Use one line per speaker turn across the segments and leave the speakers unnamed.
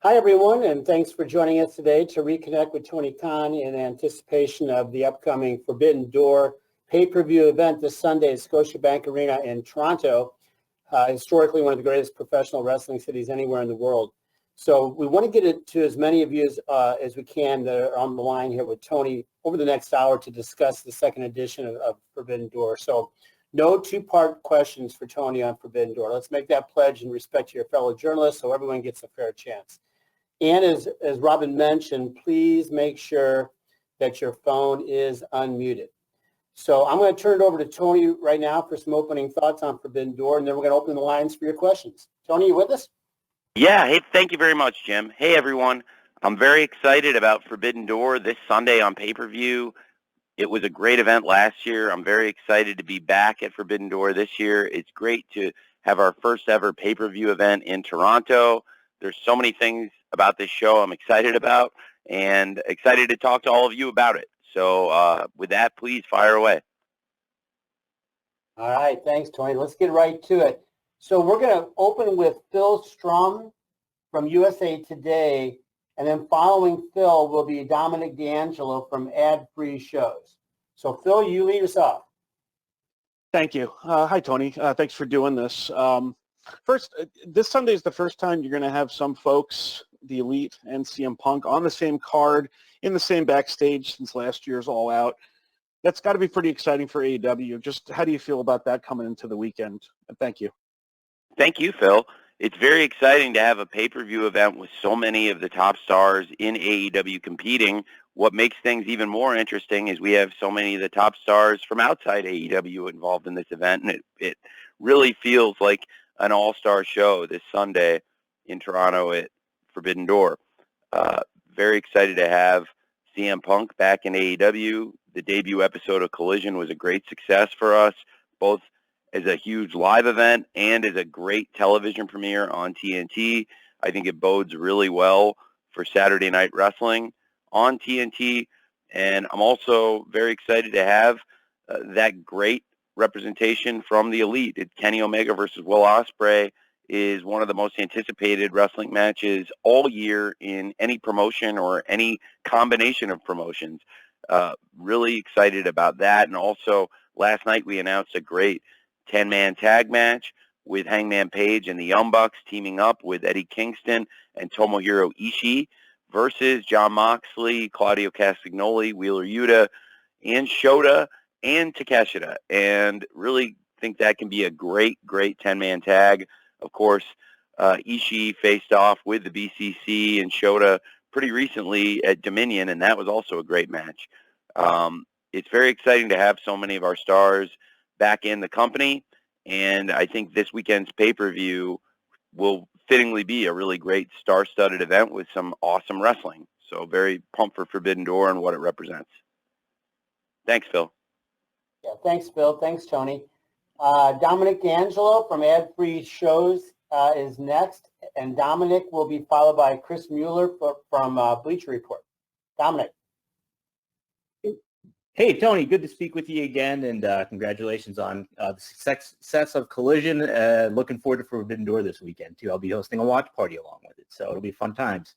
Hi, everyone, and thanks for joining us today to reconnect with Tony Khan in anticipation of the upcoming Forbidden Door pay-per-view event this Sunday at Scotiabank Arena in Toronto, historically one of the greatest professional wrestling cities anywhere in the world. So we want to get it to as many of you as we can that are on the line here with Tony over the next hour to discuss the second edition of Forbidden Door. So no two-part questions for Tony on Forbidden Door. Let's make that pledge in respect to your fellow journalists so everyone gets a fair chance. And as Robin mentioned, please make sure that your phone is unmuted. So I'm going to turn it over to Tony right now for some opening thoughts on Forbidden Door, and then we're going to open the lines for your questions. Tony, you with us?
Yeah, hey, thank you very much, Jim. Hey, everyone. I'm very excited about Forbidden Door this Sunday on pay-per-view. It was a great event last year. I'm very excited to be back at Forbidden Door this year. It's great to have our first ever pay-per-view event in Toronto. There's so many things about this show I'm excited about and excited to talk to all of you about it. So with that, please fire away.
All right. Thanks, Tony. Let's get right to it. So we're going to open with Phil Strum from USA Today, and then following Phil will be Dominic D'Angelo from Ad Free Shows. So Phil, you lead us off.
Thank you. Hi, Tony. Thanks for doing this. First, this Sunday is the first time you're going to have some folks, the Elite and CM Punk, on the same card, in the same backstage since last year's All Out. That's got to be pretty exciting for AEW. Just how do you feel about that coming into the weekend? And thank you.
Thank you, Phil. It's very exciting to have a pay-per-view event with so many of the top stars in AEW competing. What makes things even more interesting is we have so many of the top stars from outside AEW involved in this event, and it really feels like an all-star show this Sunday in Toronto at Forbidden Door. Very excited to have CM Punk back in AEW. The debut episode of Collision was a great success for us, both as a huge live event and as a great television premiere on TNT. I think it bodes really well for Saturday Night Wrestling on TNT. And I'm also very excited to have that great representation from the Elite. Kenny Omega versus Will Ospreay is one of the most anticipated wrestling matches all year in any promotion or any combination of promotions. Really excited about that. And also last night we announced a great 10-man tag match with Hangman Page and the Young Bucks teaming up with Eddie Kingston and Tomohiro Ishii versus Jon Moxley, Claudio Castagnoli, Wheeler Yuta, and Shota and Takeshita. And really think that can be a great 10-man tag. Of course, Ishii faced off with the BCC and Shota pretty recently at Dominion, and that was also a great match. It's very exciting to have so many of our stars back in the company, and I think this weekend's pay-per-view will fittingly be a really great star-studded event with some awesome wrestling. So very pumped for Forbidden Door and what it represents. Thanks, Phil.
Yeah, thanks, Phil. Thanks, Tony. Dominic D'Angelo from Ad Free Shows is next, and Dominic will be followed by Chris Mueller from Bleacher Report. Dominic.
Hey, Tony, good to speak with you again, and congratulations on the success of Collision. Looking forward to Forbidden Door this weekend, too. I'll be hosting a watch party along with it, so it'll be fun times.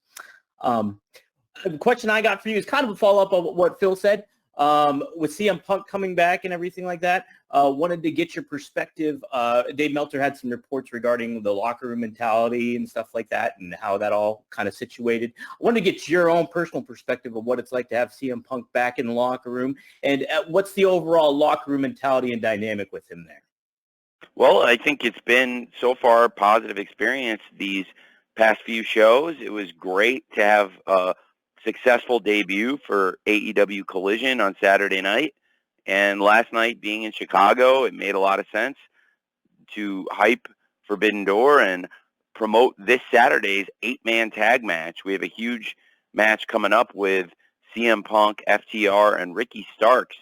The question I got for you is kind of a follow-up of what Phil said. With CM Punk coming back and everything like that, wanted to get your perspective. Dave Meltzer had some reports regarding the locker room mentality and stuff like that and how that all kind of situated. I wanted to get your own personal perspective of what it's like to have CM Punk back in the locker room, and what's the overall locker room mentality and dynamic with him there?
Well, I think it's been so far a positive experience these past few shows. It was great to have a successful debut for AEW Collision on Saturday night. And last night being in Chicago, it made a lot of sense to hype Forbidden Door and promote this Saturday's 8-man tag match. We have a huge match coming up with CM Punk, FTR, and Ricky Starks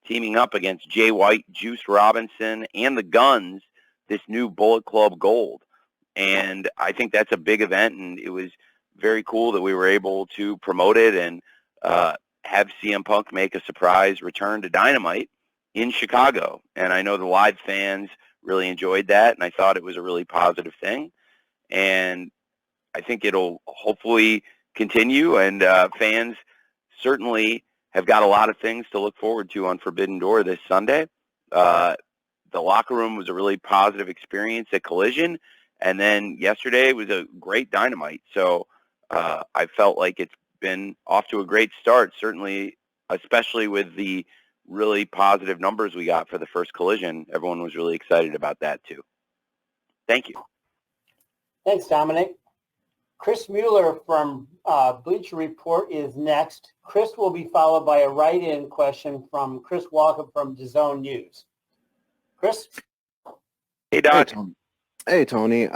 teaming up against Jay White, Juice Robinson, and the Guns, this new Bullet Club Gold. And I think that's a big event, and it was very cool that we were able to promote it and have CM Punk make a surprise return to Dynamite in Chicago. And I know the live fans really enjoyed that, and I thought it was a really positive thing. And I think it'll hopefully continue, and fans certainly have got a lot of things to look forward to on Forbidden Door this Sunday. The locker room was a really positive experience at Collision, and then yesterday was a great Dynamite. So I felt like it's been off to a great start, certainly, especially with the really positive numbers we got for the first Collision. Everyone was really excited about that too. Thank you.
Thanks, Dominic. Chris Mueller from Bleacher Report is next. Chris will be followed by a write-in question from Chris Walker from DAZN News. Chris?
Hey, Doc.
Hey, Tony.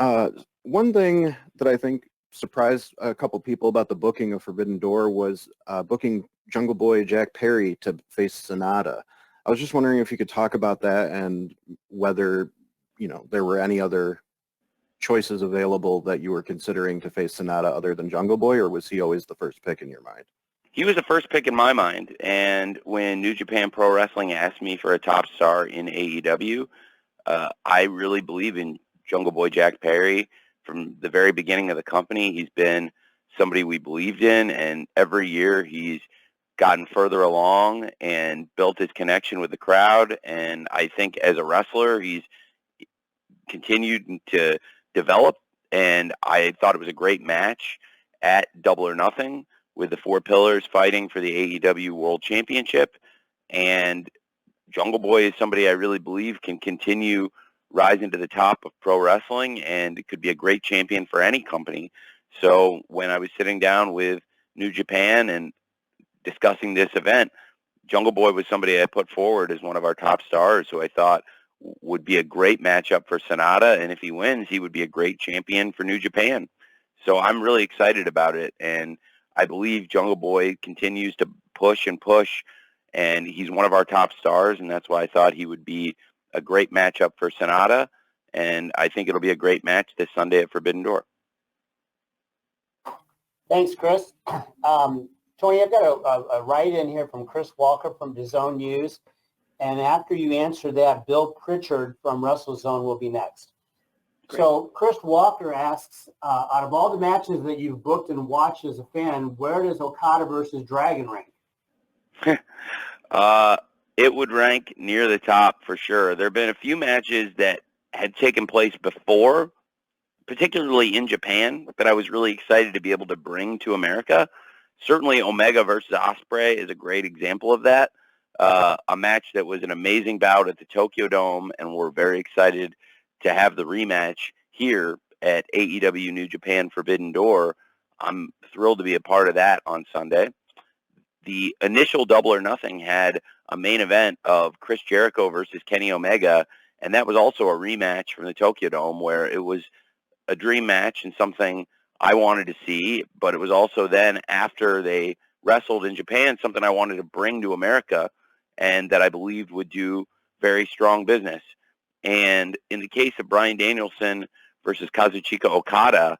One thing that I think surprised a couple people about the booking of Forbidden Door was booking Jungle Boy Jack Perry to face Sanada. I was just wondering if you could talk about that and whether, there were any other choices available that you were considering to face Sanada other than Jungle Boy, or was he always the first pick in your mind?
He was the first pick in my mind, and when New Japan Pro Wrestling asked me for a top star in AEW, I really believe in Jungle Boy Jack Perry. From the very beginning of the company, he's been somebody we believed in, and every year he's gotten further along and built his connection with the crowd. And I think as a wrestler, he's continued to develop, and I thought it was a great match at Double or Nothing with the Four Pillars fighting for the AEW World Championship. And Jungle Boy is somebody I really believe can continue rising to the top of pro wrestling, and it could be a great champion for any company. So when I was sitting down with New Japan and discussing this event, Jungle Boy was somebody I put forward as one of our top stars who I thought would be a great matchup for Sanada, and if he wins, he would be a great champion for New Japan. So I'm really excited about it, and I believe Jungle Boy continues to push and push, and he's one of our top stars, and that's why I thought he would be a great matchup for Sanada, and I think it'll be a great match this Sunday at Forbidden Door.
Thanks, Chris. Tony, I've got a write-in here from Chris Walker from DAZN News, and after you answer that, Bill Pritchard from WrestleZone will be next. Great. So Chris Walker asks, out of all the matches that you've booked and watched as a fan, where does Okada versus Dragon rank?
It would rank near the top for sure. There have been a few matches that had taken place before, particularly in Japan, that I was really excited to be able to bring to America. Certainly Omega versus Ospreay is a great example of that. A match that was an amazing bout at the Tokyo Dome, and we're very excited to have the rematch here at AEW New Japan Forbidden Door. I'm thrilled to be a part of that on Sunday. The initial Double or Nothing had a main event of Chris Jericho versus Kenny Omega, and that was also a rematch from the Tokyo Dome where it was a dream match and something I wanted to see, but it was also then after they wrestled in Japan, something I wanted to bring to America and that I believed would do very strong business. And in the case of Bryan Danielson versus Kazuchika Okada,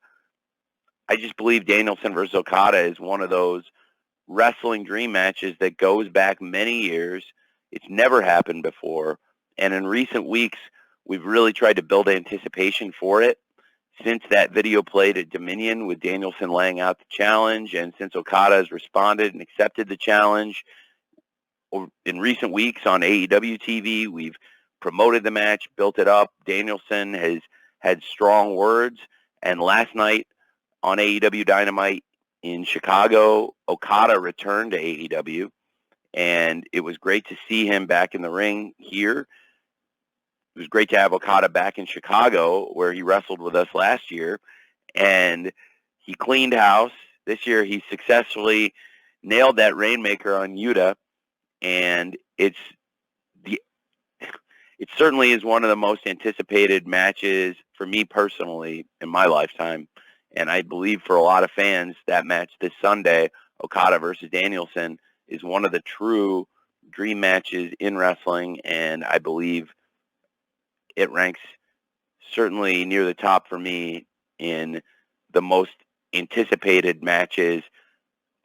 I just believe Danielson versus Okada is one of those wrestling dream matches that goes back many years. It's never happened before. And in recent weeks, we've really tried to build anticipation for it. Since that video played at Dominion with Danielson laying out the challenge, and since Okada has responded and accepted the challenge, in recent weeks on AEW TV, we've promoted the match, built it up. Danielson has had strong words, and last night on AEW Dynamite in Chicago, Okada returned to AEW, and it was great to see him back in the ring here. It was great to have Okada back in Chicago, where he wrestled with us last year, and he cleaned house. This year, he successfully nailed that Rainmaker on Yuta, and it certainly is one of the most anticipated matches for me personally in my lifetime, and I believe for a lot of fans, that match this Sunday, Okada versus Danielson, is one of the true dream matches in wrestling, and I believe it ranks certainly near the top for me in the most anticipated matches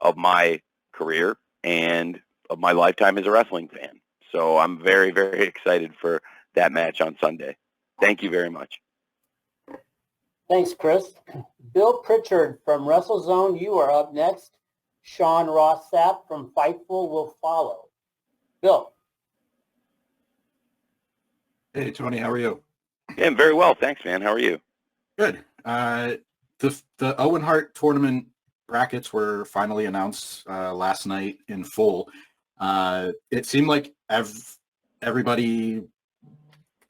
of my career and of my lifetime as a wrestling fan. So I'm very, very excited for that match on Sunday. Thank you very much.
Thanks, Chris. Bill Pritchard from WrestleZone, you are up next. Sean Ross Sapp from Fightful will follow. Bill.
Hey, Tony, how are you?
Yeah, I'm very well. Thanks, man. How are you?
Good. The Owen Hart tournament brackets were finally announced last night in full. It seemed like everybody,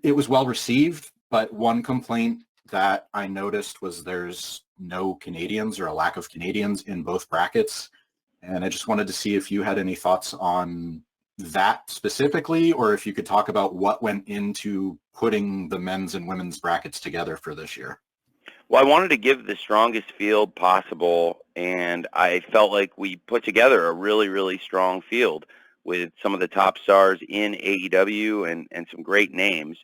it was well received, but one complaint that I noticed was there's no Canadians or a lack of Canadians in both brackets. And I just wanted to see if you had any thoughts on that specifically, or if you could talk about what went into putting the men's and women's brackets together for this year.
Well, I wanted to give the strongest field possible, and I felt like we put together a really, really strong field with some of the top stars in AEW and some great names.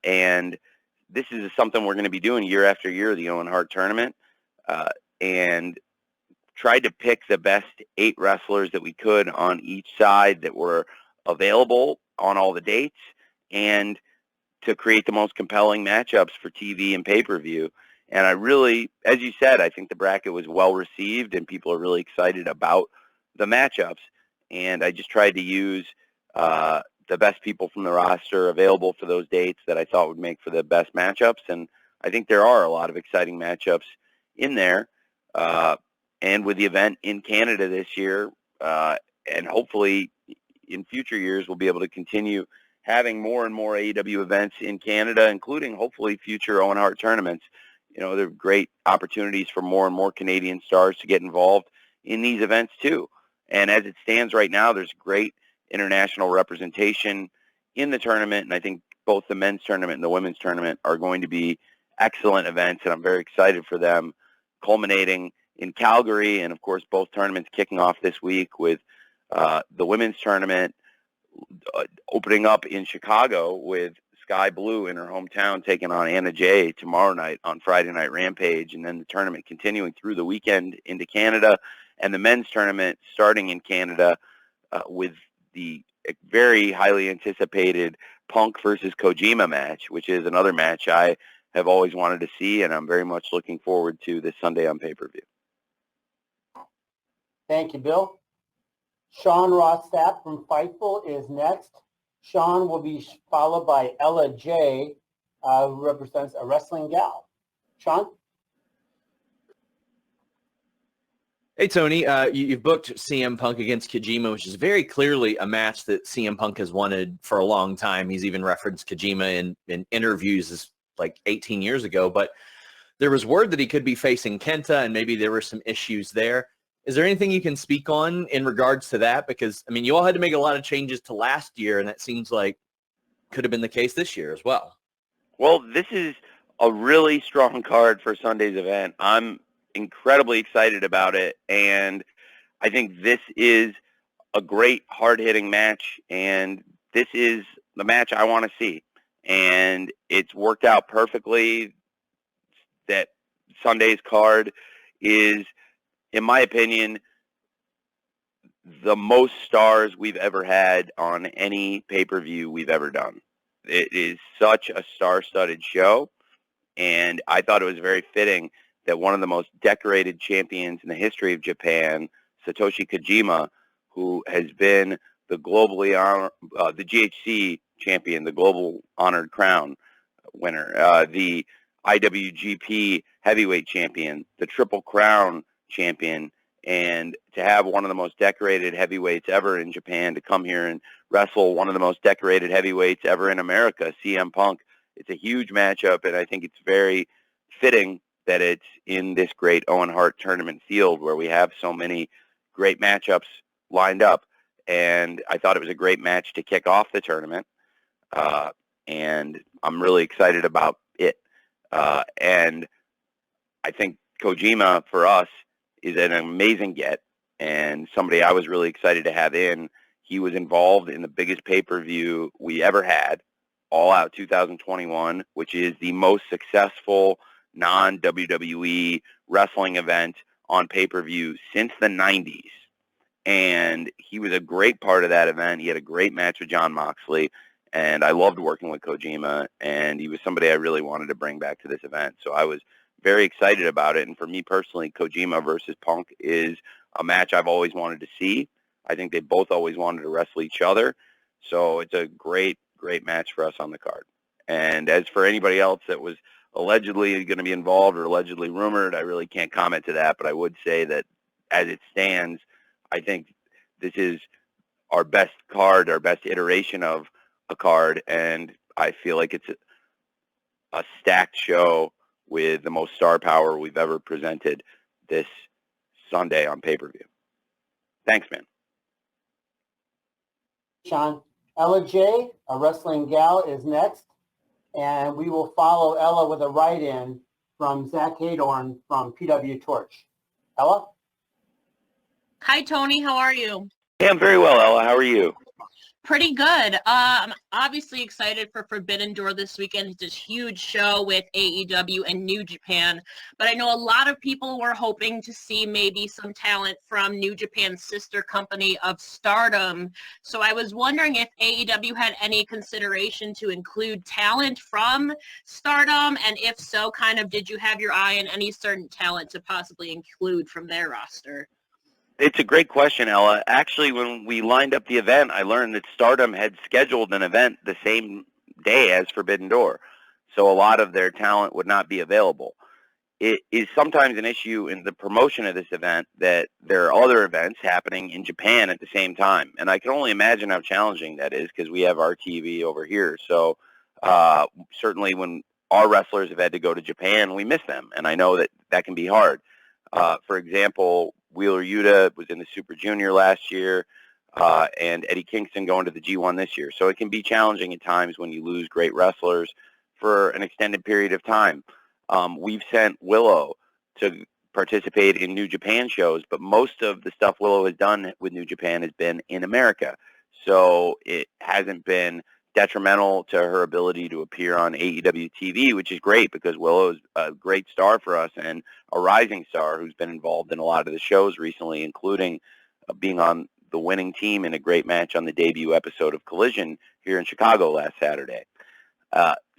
And this is something we're going to be doing year after year, the Owen Hart tournament, and tried to pick the best 8 wrestlers that we could on each side that were available on all the dates, and to create the most compelling matchups for TV and pay-per-view. And I really, as you said, I think the bracket was well received and people are really excited about the matchups. And I just tried to use the best people from the roster available for those dates that I thought would make for the best matchups. And I think there are a lot of exciting matchups in there. And with the event in Canada this year, and hopefully in future years, we'll be able to continue having more and more AEW events in Canada, including hopefully future Owen Hart tournaments. You know, there are great opportunities for more and more Canadian stars to get involved in these events too. And as it stands right now, there's great international representation in the tournament. And I think both the men's tournament and the women's tournament are going to be excellent events. And I'm very excited for them, culminating in Calgary. And of course, both tournaments kicking off this week with the women's tournament opening up in Chicago with Sky Blue in her hometown taking on Anna Jay tomorrow night on Friday Night Rampage, and then the tournament continuing through the weekend into Canada, and the men's tournament starting in Canada with the very highly anticipated Punk versus Kojima match, which is another match I have always wanted to see, and I'm very much looking forward to this Sunday on pay-per-view.
Thank you, Bill. Sean Ross Sapp from Fightful is next. Sean will be followed by Ella J, who represents a wrestling gal. Sean?
Hey, Tony, you've booked CM Punk against Kojima, which is very clearly a match that CM Punk has wanted for a long time. He's even referenced Kojima in interviews like 18 years ago, but there was word that he could be facing Kenta, and maybe there were some issues there. Is there anything you can speak on in regards to that? Because, I mean, you all had to make a lot of changes to last year, and that seems like could have been the case this year as well.
Well, this is a really strong card for Sunday's event. I'm incredibly excited about it, and I think this is a great hard-hitting match, and this is the match I want to see. And it's worked out perfectly that Sunday's card is, in my opinion, the most stars we've ever had on any pay-per-view we've ever done. It is such a star-studded show, and I thought it was very fitting that one of the most decorated champions in the history of Japan, Satoshi Kojima, who has been the globally the GHC champion, the global honored crown winner, the IWGP heavyweight champion, the Triple Crown champion, and to have one of the most decorated heavyweights ever in Japan to come here and wrestle one of the most decorated heavyweights ever in America, CM Punk. It's a huge matchup, and I think it's very fitting that it's in this great Owen Hart tournament field where we have so many great matchups lined up. And I thought it was a great match to kick off the tournament, and I'm really excited about it. And I think Kojima, for us, is an amazing get, and somebody I was really excited to have in. He was involved in the biggest pay-per-view we ever had, All Out 2021, which is the most successful non-WWE wrestling event on pay-per-view since the 90s. And he was a great part of that event. He had a great match with Jon Moxley, and I loved working with Kojima, and he was somebody I really wanted to bring back to this event. So I was very excited about it. And for me personally, Kojima versus Punk is a match I've always wanted to see. I think they both always wanted to wrestle each other. So it's a great, great match for us on the card. And as for anybody else that was allegedly going to be involved or allegedly rumored, I really can't comment to that. But I would say that as it stands, I think this is our best card, our best iteration of a card. And I feel like it's a stacked show with the most star power we've ever presented this Sunday on pay-per-view. Thanks, man.
Sean. Ella J, a wrestling gal, is next. And we will follow Ella with a write-in from Zack from PW Torch. Ella?
Hi, Tony. How are you?
Hey, I'm very well, Ella. How are you?
Pretty good. I'm obviously excited for Forbidden Door this weekend. It's this huge show with AEW and New Japan. But I know a lot of people were hoping to see maybe some talent from New Japan's sister company of Stardom. So I was wondering if AEW had any consideration to include talent from Stardom. And if so, kind of, did you have your eye on any certain talent to possibly include from their roster?
It's a great question, Ella. Actually, when we lined up the event, I learned that Stardom had scheduled an event the same day as Forbidden Door. So a lot of their talent would not be available. It is sometimes an issue in the promotion of this event that there are other events happening in Japan at the same time. And I can only imagine how challenging that is because we have our TV over here. So certainly when our wrestlers have had to go to Japan, we miss them. And I know that that can be hard. For example, Wheeler Yuta was in the Super Junior last year, and Eddie Kingston going to the G1 this year. So it can be challenging at times when you lose great wrestlers for an extended period of time. We've sent Willow to participate in New Japan shows, but most of the stuff Willow has done with New Japan has been in America. So it hasn't been detrimental to her ability to appear on AEW TV, which is great because Willow is a great star for us and a rising star who's been involved in a lot of the shows recently, including being on the winning team in a great match on the debut episode of Collision here in Chicago last Saturday.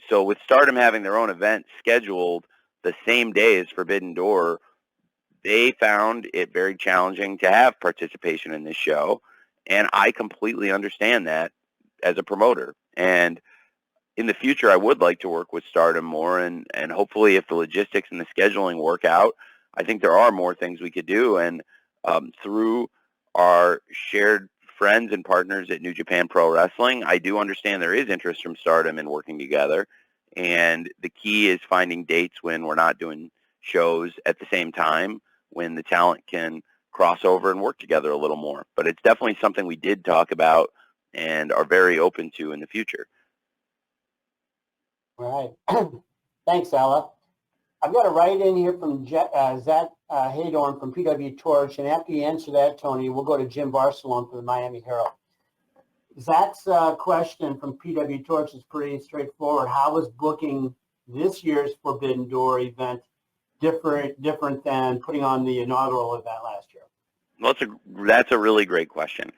So with Stardom having their own event scheduled the same day as Forbidden Door, they found it very challenging to have participation in this show, and I completely understand that as a promoter. And in the future, I would like to work with Stardom more, and hopefully if the logistics and the scheduling work out, I think there are more things we could do. And through our shared friends and partners at New Japan Pro Wrestling, I do understand there is interest from Stardom in working together. And the key is finding dates when we're not doing shows at the same time, when the talent can cross over and work together a little more. But it's definitely something we did talk about and are very open to in the future.
All right. Thanks, Ella. I've got a write-in here from Zack from PW Torch, and after you answer that, Tony, we'll go to Jim Barcelona for the Miami Herald. Zach's question from PW Torch is pretty straightforward. How is booking this year's Forbidden Door event different than putting on the inaugural event last year?
Well, that's a really great question.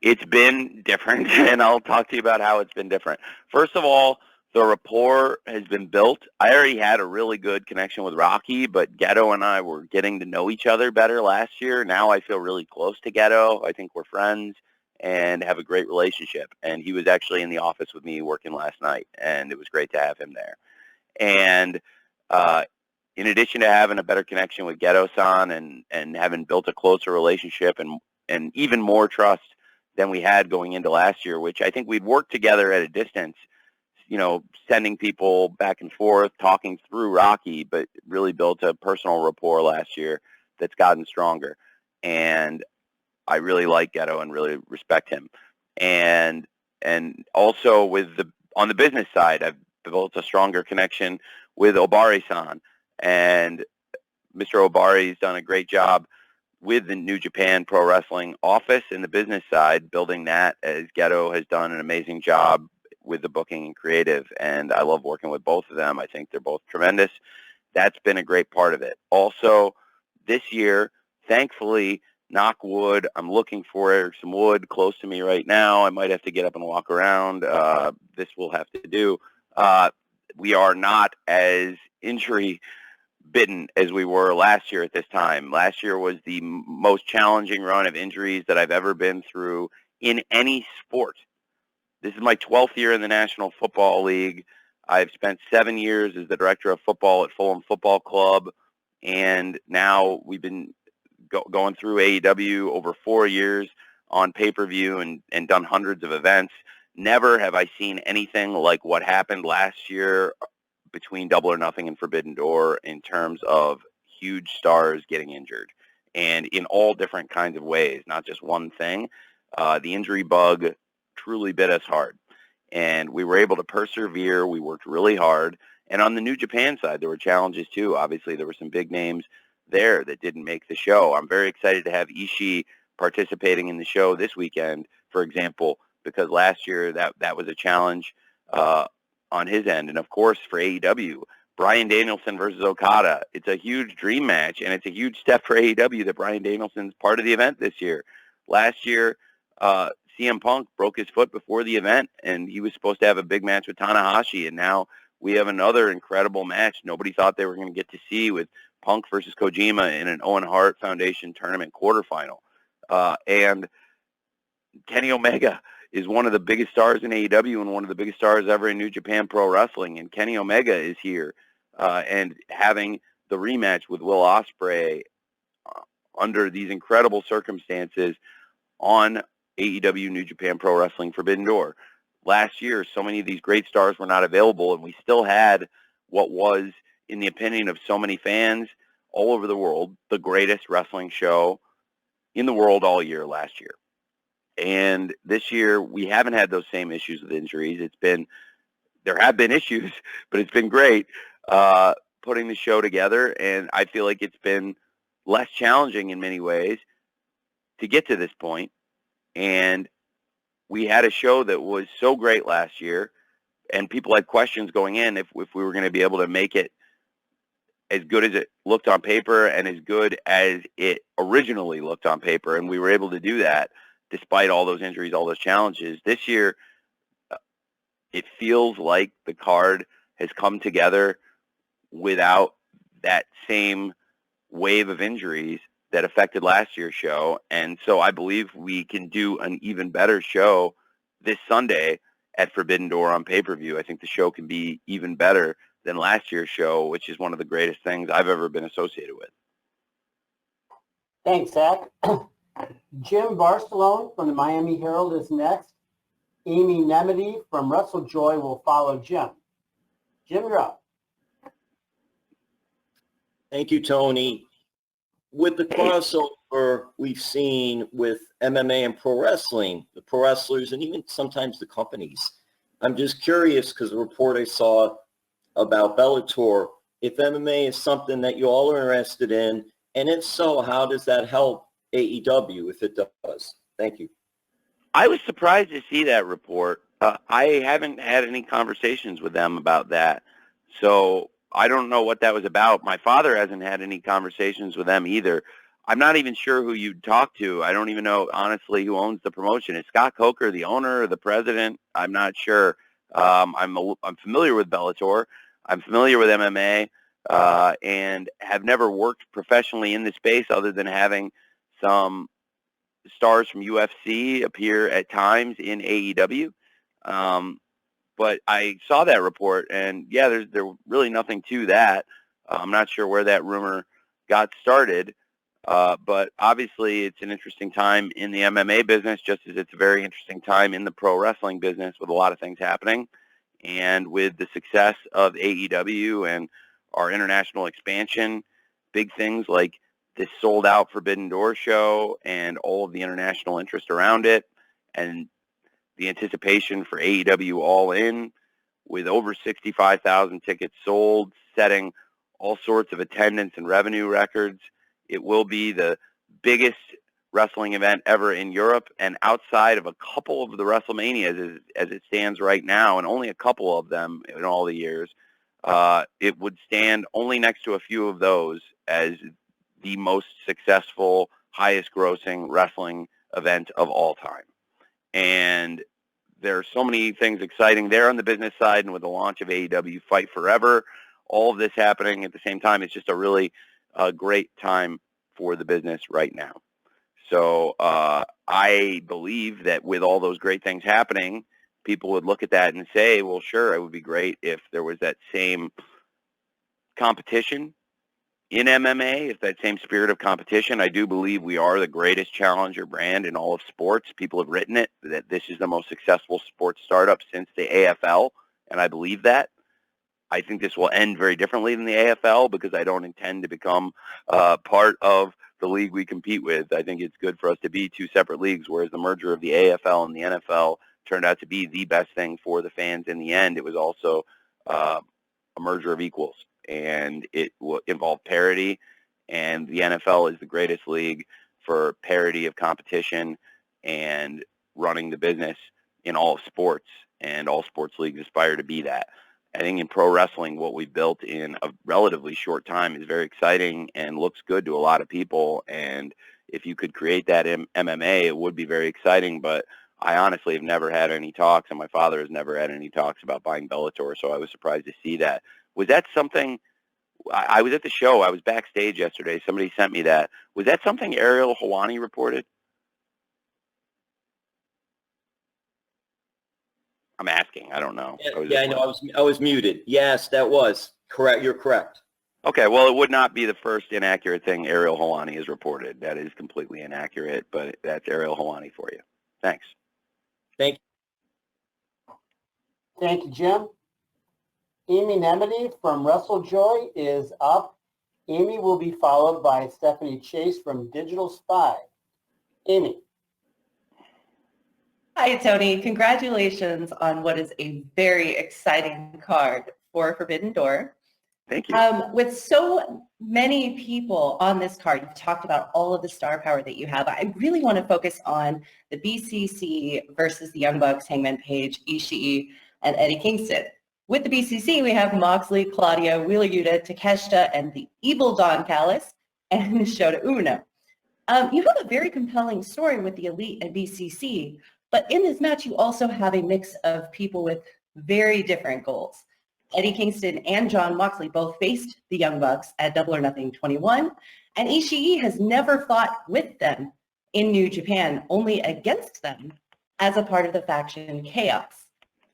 It's been different, and I'll talk to you about how it's been different. First of all, the rapport has been built. I already had a really good connection with Rocky, but Ghetto and I were getting to know each other better last year. Now I feel really close to Ghetto. I think we're friends and have a great relationship. And he was actually in the office with me working last night, and it was great to have him there. And in addition to having a better connection with Ghetto-san and having built a closer relationship and even more trust than we had going into last year, which I think we'd worked together at a distance, you know, sending people back and forth, talking through Rocky, but really built a personal rapport last year that's gotten stronger. And I really like Ghetto and really respect him. And also on the business side, I've built a stronger connection with Obari-san. And Mr. Obari's done a great job with the New Japan Pro Wrestling office in the business side, building that, as Ghetto has done an amazing job with the booking and creative. And I love working with both of them. I think they're both tremendous. That's been a great part of it. Also, this year, thankfully, knock wood, I'm looking for some wood close to me right now. I might have to get up and walk around. This will have to do. We are not as injury bitten as we were last year at this time. Last year was the most challenging run of injuries that I've ever been through in any sport. This is my 12th year in the National Football League. I've spent 7 years as the director of football at Fulham Football Club, and now we've been going through AEW over 4 years on pay-per-view and done hundreds of events. Never have I seen anything like what happened last year between Double or Nothing and Forbidden Door in terms of huge stars getting injured, and in all different kinds of ways, not just one thing. The injury bug truly bit us hard, and we were able to persevere. We worked really hard, and on the New Japan side, there were challenges too. Obviously, there were some big names there that didn't make the show. I'm very excited to have Ishii participating in the show this weekend, for example, because last year that was a challenge on his end. And of course, for AEW, Bryan Danielson versus Okada. It's a huge dream match, and it's a huge step for AEW that Bryan Danielson's part of the event this year. Last year, CM Punk broke his foot before the event, and he was supposed to have a big match with Tanahashi, and now we have another incredible match nobody thought they were going to get to see, with Punk versus Kojima in an Owen Hart Foundation tournament quarterfinal. And Kenny Omega is one of the biggest stars in AEW and one of the biggest stars ever in New Japan Pro Wrestling. And Kenny Omega is here and having the rematch with Will Ospreay under these incredible circumstances on AEW New Japan Pro Wrestling Forbidden Door. Last year, so many of these great stars were not available, and we still had what was, in the opinion of so many fans all over the world, the greatest wrestling show in the world all year last year. And this year, we haven't had those same issues with injuries. There have been issues, but it's been great putting the show together, and I feel like it's been less challenging in many ways to get to this point. And we had a show that was so great last year, and people had questions going in if we were going to be able to make it as good as it looked on paper and as good as it originally looked on paper, and we were able to do that despite all those injuries, all those challenges. This year, it feels like the card has come together without that same wave of injuries that affected last year's show. And so I believe we can do an even better show this Sunday at Forbidden Door on pay-per-view. I think the show can be even better than last year's show, which is one of the greatest things I've ever been associated with.
Thanks, Zach. Jim Barcelone from the Miami Herald is next. Amy Nemedy from WrestleJoy will follow Jim. Jim, you're up.
Thank you, Tony. With the crossover we've seen with MMA and pro wrestling, the pro wrestlers and even sometimes the companies, I'm just curious because the report I saw about Bellator, if MMA is something that you all are interested in, and if so, how does that help AEW if it does? Thank you.
I was surprised to see that report. I haven't had any conversations with them about that, so I don't know what that was about. My father hasn't had any conversations with them either. I'm not even sure who you'd talk to. I don't even know, honestly, who owns the promotion. Is Scott Coker the owner or the president? I'm not sure. I'm familiar with Bellator. I'm familiar with MMA and have never worked professionally in the space other than having some stars from UFC appear at times in AEW. But I saw that report, and yeah, there's really nothing to that. I'm not sure where that rumor got started, but obviously it's an interesting time in the MMA business, just as it's a very interesting time in the pro wrestling business with a lot of things happening. And with the success of AEW and our international expansion, big things like this sold-out Forbidden Door show and all of the international interest around it, and the anticipation for AEW All In with over 65,000 tickets sold, setting all sorts of attendance and revenue records. It will be the biggest wrestling event ever in Europe, and outside of a couple of the WrestleManias as it stands right now, and only a couple of them in all the years, it would stand only next to a few of those as the most successful, highest grossing wrestling event of all time. And there are so many things exciting there on the business side, and with the launch of AEW Fight Forever, all of this happening at the same time. It's just a really great time for the business right now. So I believe that with all those great things happening, people would look at that and say, well, sure, it would be great if there was that same competition in MMA, if that same spirit of competition. I do believe we are the greatest challenger brand in all of sports. People have written it, that this is the most successful sports startup since the AFL, and I believe that. I think this will end very differently than the AFL because I don't intend to become part of the league we compete with. I think it's good for us to be two separate leagues, whereas the merger of the AFL and the NFL turned out to be the best thing for the fans in the end. It was also a merger of equals, and it involved parity, and the NFL is the greatest league for parity of competition and running the business in all sports, and all sports leagues aspire to be that. I think in pro wrestling, what we've built in a relatively short time is very exciting and looks good to a lot of people. And if you could create that in MMA, it would be very exciting. But I honestly have never had any talks, and my father has never had any talks about buying Bellator. So I was surprised to see that. Was that something? I was at the show. I was backstage yesterday. Somebody sent me that. Was that something Ariel Helwani reported? I'm asking. I don't know.
Yeah, I know. I was muted. Yes, that was correct. You're correct.
Okay, well, it would not be the first inaccurate thing Ariel Helwani has reported. That is completely inaccurate, but that's Ariel Helwani for you. Thanks.
Thank you.
Thank you, Jim. Amy Nemedy from WrestleJoy is up. Amy will be followed by Stephanie Chase from Digital Spy. Amy.
Hi, Tony. Congratulations on what is a very exciting card for Forbidden Door.
Thank you.
With so many people on this card, you've talked about all of the star power that you have. I really want to focus on the BCC versus the Young Bucks, Hangman Page, Ishii, and Eddie Kingston. With the BCC, we have Moxley, Claudio, Wheeler Yuta, Takeshita, and the evil Don Callis, and Shota Umino. You have a very compelling story with the Elite and BCC, but in this match, you also have a mix of people with very different goals. Eddie Kingston and John Moxley both faced the Young Bucks at Double or Nothing 21, and Ishii has never fought with them in New Japan, only against them as a part of the faction Chaos.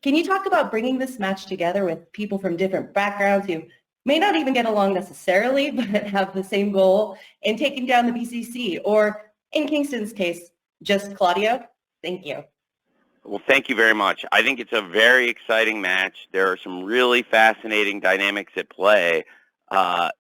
Can you talk about bringing this match together with people from different backgrounds who may not even get along necessarily, but have the same goal in taking down the BCC, or in Kingston's case, just Claudio? Thank you.
Well, thank you very much. I think it's a very exciting match. There are some really fascinating dynamics at play.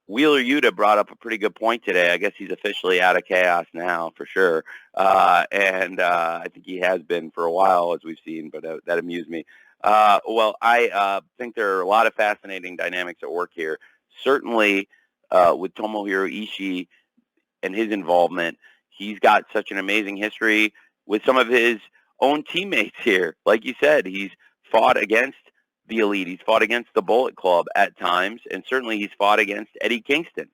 Wheeler Yuta brought up a pretty good point today. I guess he's officially out of Chaos now, for sure. And I think he has been for a while, as we've seen, but that amused me. Well, I think there are a lot of fascinating dynamics at work here. Certainly, with Tomohiro Ishii and his involvement, he's got such an amazing history with some of his own teammates here. Like you said, he's fought against the Elite. He's fought against the Bullet Club at times, and certainly he's fought against Eddie Kingston.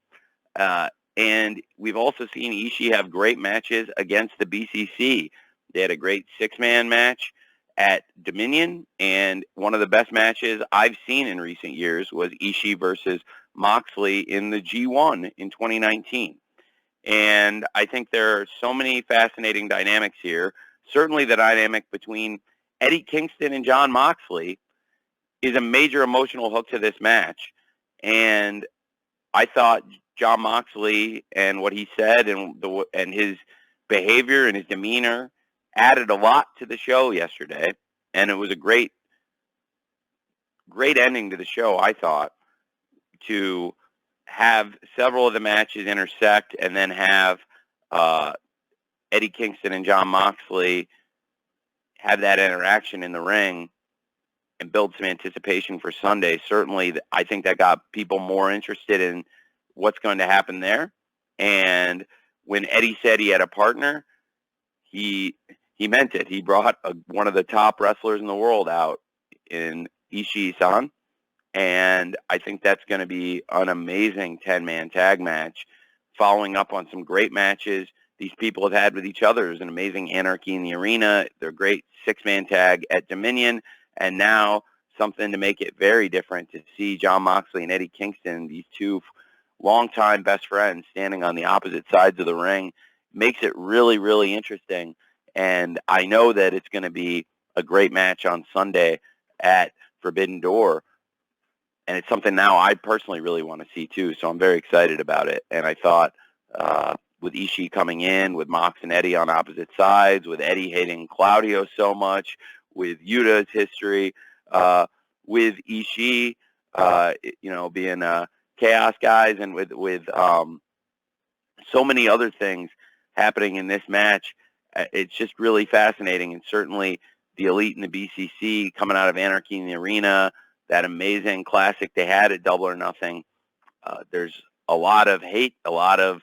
And we've also seen Ishii have great matches against the BCC. They had a great six-man match at Dominion, and one of the best matches I've seen in recent years was Ishii versus Moxley in the G1 in 2019. And I think there are so many fascinating dynamics here. Certainly the dynamic between Eddie Kingston and John Moxley is a major emotional hook to this match. And I thought John Moxley and what he said and his behavior and his demeanor added a lot to the show yesterday. And it was a great ending to the show, I thought, to have several of the matches intersect and then have Eddie Kingston and John Moxley have that interaction in the ring and build some anticipation for Sunday. Certainly, I think that got people more interested in what's going to happen there. And when Eddie said he had a partner, he meant it. He brought one of the top wrestlers in the world out in Ishii-san. And I think that's going to be an amazing 10-man tag match, following up on some great matches these people have had with each other. There's an amazing Anarchy in the Arena. They're great six-man tag at Dominion. And now something to make it very different to see Jon Moxley and Eddie Kingston, these two longtime best friends, standing on the opposite sides of the ring. Makes it really, really interesting. And I know that it's going to be a great match on Sunday at Forbidden Door. And it's something now I personally really want to see too. So I'm very excited about it. And I thought with Ishii coming in, with Mox and Eddie on opposite sides, with Eddie hating Claudio so much, with Yuta's history, with Ishii, being Chaos guys, and with so many other things happening in this match. It's just really fascinating. And certainly the Elite and the BCC coming out of Anarchy in the Arena, that amazing classic they had at Double or Nothing. There's a lot of hate, a lot of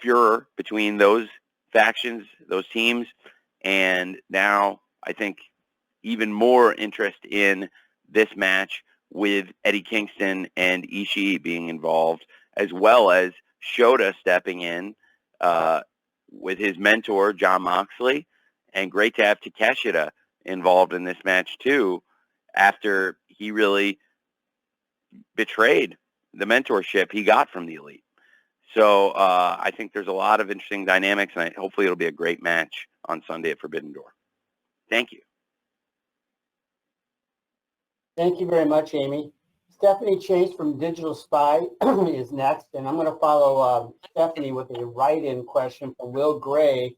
furor between those factions, those teams. And now I think even more interest in this match with Eddie Kingston and Ishii being involved, as well as Shota stepping in with his mentor, Jon Moxley. And great to have Takeshita involved in this match too, after he really betrayed the mentorship he got from the Elite. So I think there's a lot of interesting dynamics, and hopefully it'll be a great match on Sunday at Forbidden Door. Thank you.
Thank you very much, Amy. Stephanie Chase from Digital Spy is next, and I'm going to follow Stephanie with a write-in question from Will Gray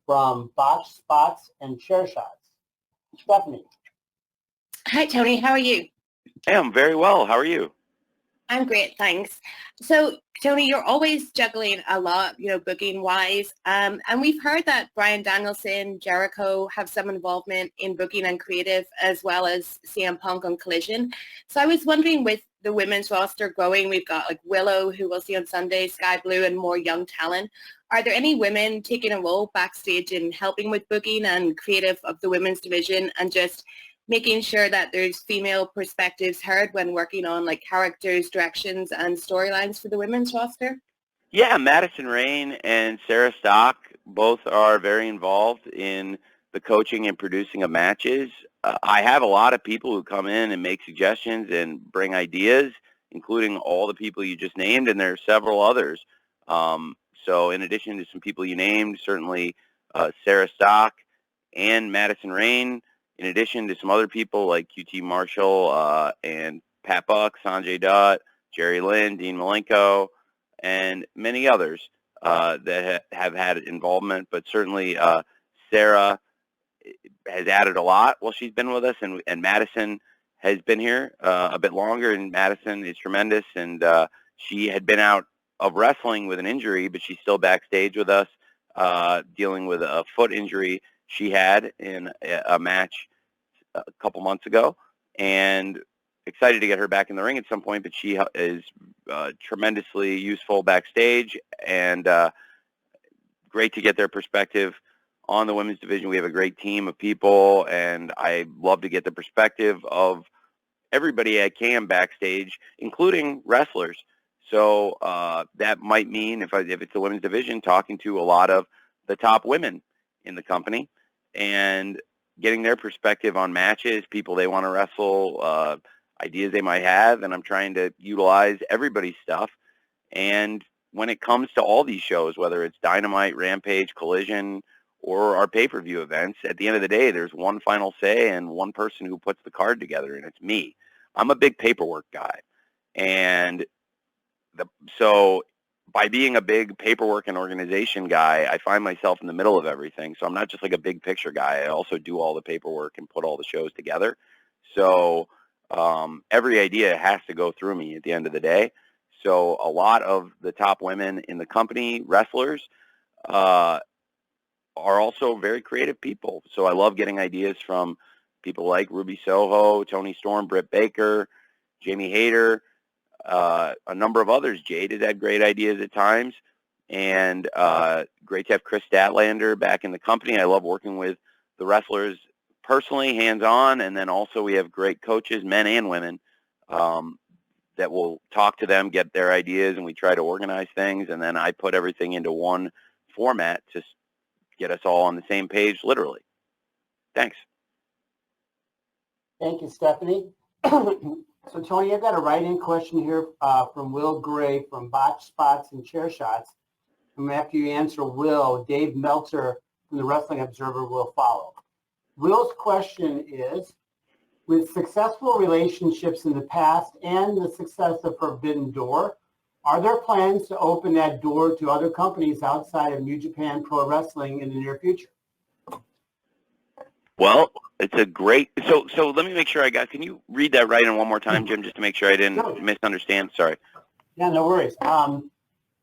from Botch Spots and Chair Shots. Stephanie.
Hi, Tony. How are you?
Hey, I'm very well. How are you?
I'm great, thanks. So, Tony, you're always juggling a lot, booking-wise. And we've heard that Bryan Danielson, Jericho have some involvement in booking and creative, as well as CM Punk on Collision. So I was wondering, with the women's roster growing, we've got like Willow, who we'll see on Sunday, Sky Blue, and more young talent. Are there any women taking a role backstage in helping with booking and creative of the women's division, and just making sure that there's female perspectives heard when working on like characters, directions, and storylines for the women's roster?
Yeah, Madison Rain and Sarah Stock both are very involved in the coaching and producing of matches. I have a lot of people who come in and make suggestions and bring ideas, including all the people you just named, and there are several others. So in addition to some people you named, certainly Sarah Stock and Madison Rain, in addition to some other people like QT Marshall and Pat Buck, Sanjay Dutt, Jerry Lynn, Dean Malenko, and many others that have had involvement. But certainly Sarah has added a lot while she's been with us, and Madison has been here a bit longer, and Madison is tremendous. And she had been out of wrestling with an injury, but she's still backstage with us dealing with a foot injury she had in a match a couple months ago, and excited to get her back in the ring at some point. But she is tremendously useful backstage, and great to get their perspective on the women's division. We have a great team of people, and I love to get the perspective of everybody I can backstage, including wrestlers. So that might mean, if it's the women's division, talking to a lot of the top women in the company and getting their perspective on matches, people they want to wrestle, ideas they might have, and I'm trying to utilize everybody's stuff. And when it comes to all these shows, whether it's Dynamite, Rampage, Collision, or our pay-per-view events, at the end of the day, there's one final say and one person who puts the card together, and it's me. I'm a big paperwork guy. And so by being a big paperwork and organization guy, I find myself in the middle of everything. So I'm not just like a big picture guy. I also do all the paperwork and put all the shows together. So every idea has to go through me at the end of the day. So a lot of the top women in the company, wrestlers, are also very creative people. So I love getting ideas from people like Ruby Soho, Tony Storm, Britt Baker, Jamie Hayter, a number of others. Jade has had great ideas at times, and great to have Chris Statlander back in the company. I love working with the wrestlers personally, hands-on, and then also we have great coaches, men and women, that will talk to them, get their ideas, and we try to organize things, and then I put everything into one format to get us all on the same page, literally. Thanks.
Thank you, Stephanie. So, Tony, I've got a write-in question here from Will Gray from Botch Spots and Chair Shots. And after you answer Will, Dave Meltzer from the Wrestling Observer will follow. Will's question is, with successful relationships in the past and the success of Forbidden Door, are there plans to open that door to other companies outside of New Japan Pro Wrestling in the near future?
Well, it's a great, so let me make sure can you read that right in one more time, Jim, just to make sure I didn't misunderstand? Sorry.
Yeah, no worries.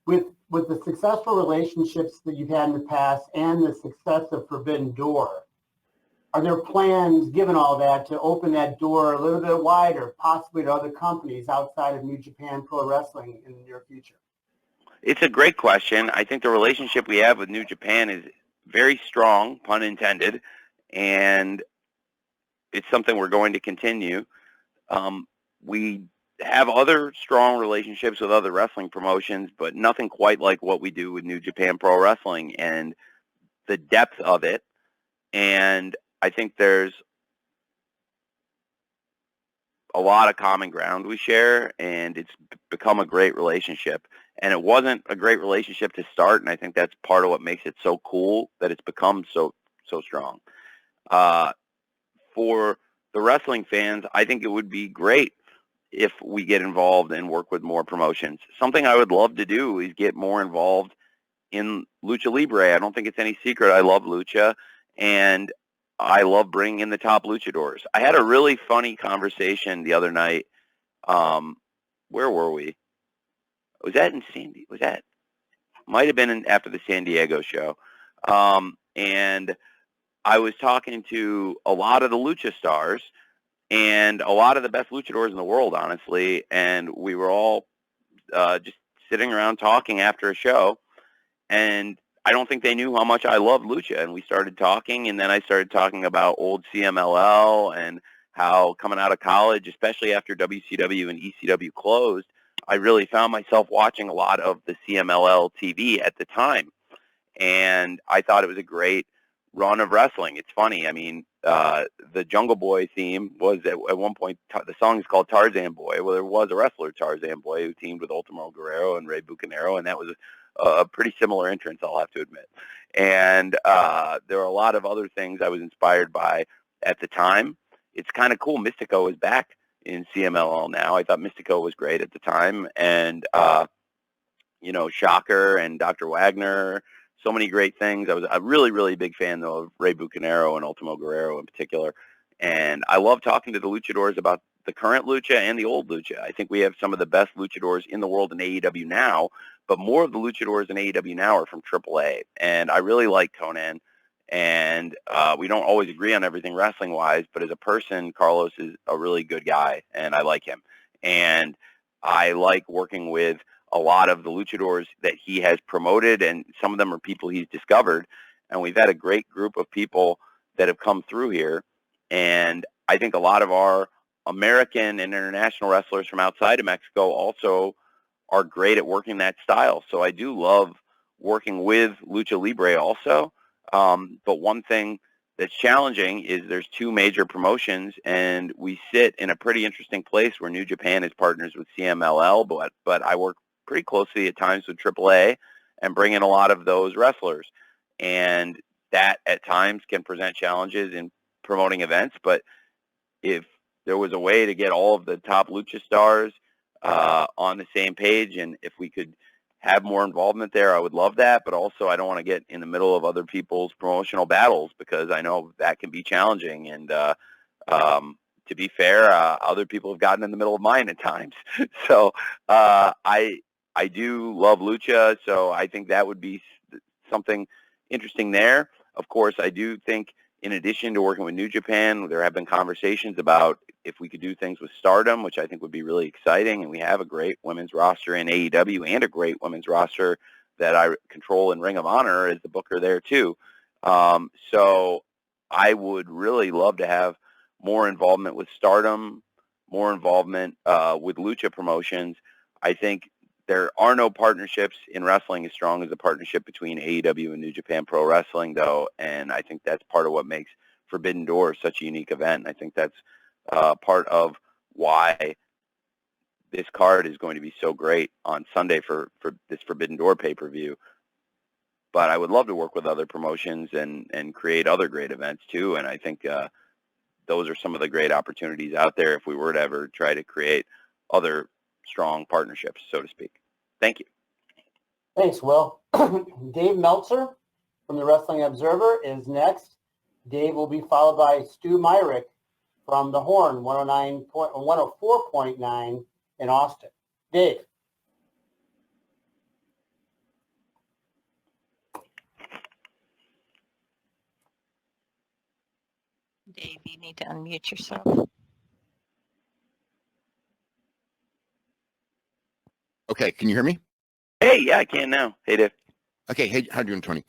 With the successful relationships that you've had in the past and the success of Forbidden Door, are there plans, given all that, to open that door a little bit wider, possibly to other companies outside of New Japan Pro Wrestling in the near future?
It's a great question. I think the relationship we have with New Japan is very strong, pun intended, and it's something we're going to continue. We have other strong relationships with other wrestling promotions, but nothing quite like what we do with New Japan Pro Wrestling and the depth of it. And I think there's a lot of common ground we share, and it's become a great relationship. And it wasn't a great relationship to start, and I think that's part of what makes it so cool that it's become so strong. For the wrestling fans, I think it would be great if we get involved and work with more promotions. Something I would love to do is get more involved in Lucha Libre. I don't think it's any secret I love Lucha, and I love bringing in the top luchadors. I had a really funny conversation the other night. Where were we? Was that in might have been after the San Diego show. And I was talking to a lot of the lucha stars and a lot of the best luchadors in the world, honestly. And we were all just sitting around talking after a show. And I don't think they knew how much I loved lucha. And we started talking, and then I started talking about old CMLL and how coming out of college, especially after WCW and ECW closed, I really found myself watching a lot of the CMLL TV at the time. And I thought it was a great run of wrestling. It's funny. I mean, the Jungle Boy theme was at one point, the song is called Tarzan Boy. Well, there was a wrestler, Tarzan Boy, who teamed with Ultimo Guerrero and Rey Bucanero, and that was a pretty similar entrance, I'll have to admit. And there are a lot of other things I was inspired by at the time. It's kind of cool. Mystico is back in CMLL now. I thought Mystico was great at the time. And, Shocker and Dr. Wagner, so many great things. I was a really, really big fan, though, of Rey Bucanero and Ultimo Guerrero in particular. And I love talking to the luchadors about the current lucha and the old lucha. I think we have some of the best luchadors in the world in AEW now, but more of the luchadors in AEW now are from AAA. And I really like Conan. And we don't always agree on everything wrestling-wise, but as a person, Carlos is a really good guy, and I like him. And I like working with a lot of the luchadors that he has promoted, and some of them are people he's discovered. And we've had a great group of people that have come through here. And I think a lot of our American and international wrestlers from outside of Mexico also are great at working that style. So I do love working with Lucha Libre also. But one thing that's challenging is there's two major promotions, and we sit in a pretty interesting place where New Japan is partners with CMLL, but I work pretty closely at times with AAA and bring in a lot of those wrestlers. And that at times can present challenges in promoting events. But if there was a way to get all of the top lucha stars on the same page, and if we could have more involvement there, I would love that. But also, I don't want to get in the middle of other people's promotional battles, because I know that can be challenging. And to be fair, other people have gotten in the middle of mine at times. So I do love lucha, so I think that would be something interesting there. Of course, I do think, in addition to working with New Japan, there have been conversations about if we could do things with Stardom, which I think would be really exciting. And we have a great women's roster in AEW and a great women's roster that I control in Ring of Honor as the booker there too. So I would really love to have more involvement with Stardom, more involvement with Lucha promotions. I think there are no partnerships in wrestling as strong as the partnership between AEW and New Japan Pro Wrestling, though, and I think that's part of what makes Forbidden Door such a unique event. I think that's part of why this card is going to be so great on Sunday for this Forbidden Door pay-per-view. But I would love to work with other promotions and create other great events too. And I think those are some of the great opportunities out there if we were to ever try to create other strong partnerships, so to speak. Thank you.
Thanks, Will. Dave Meltzer from the Wrestling Observer is next. Dave will be followed by Stu Myrick from The Horn, 104.9 in Austin. Dave.
Dave, you need to unmute yourself.
Okay, can you hear me?
Hey, yeah, I can now. Hey, Dave.
Okay, hey, how you doing, Tony?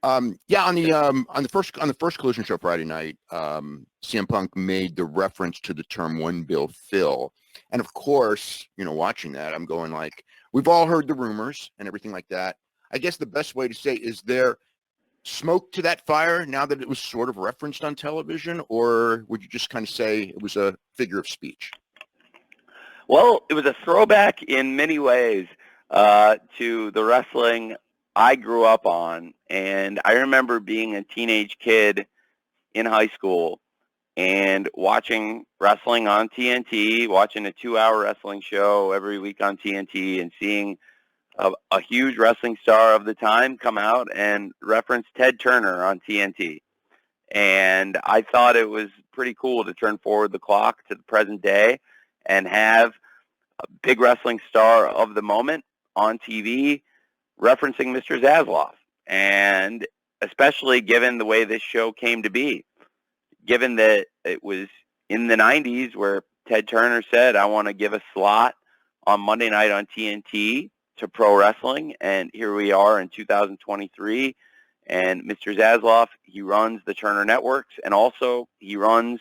Yeah, on the first Collision show Friday night, CM Punk made the reference to the term "one Bill Phil," and of course, you know, watching that, I'm going like, we've all heard the rumors and everything like that. I guess the best way to say, is there smoke to that fire now that it was sort of referenced on television, or would you just kind of say it was a figure of speech?
Well, it was a throwback in many ways to the wrestling I grew up on. And I remember being a teenage kid in high school and watching wrestling on TNT, watching a 2-hour wrestling show every week on TNT, and seeing a huge wrestling star of the time come out and reference Ted Turner on TNT. And I thought it was pretty cool to turn forward the clock to the present day and have a big wrestling star of the moment on TV referencing Mr. Zasloff. And especially given the way this show came to be, given that it was in the 90s where Ted Turner said, I want to give a slot on Monday night on TNT to pro wrestling. And here we are in 2023. And Mr. Zasloff, he runs the Turner Networks, and also he runs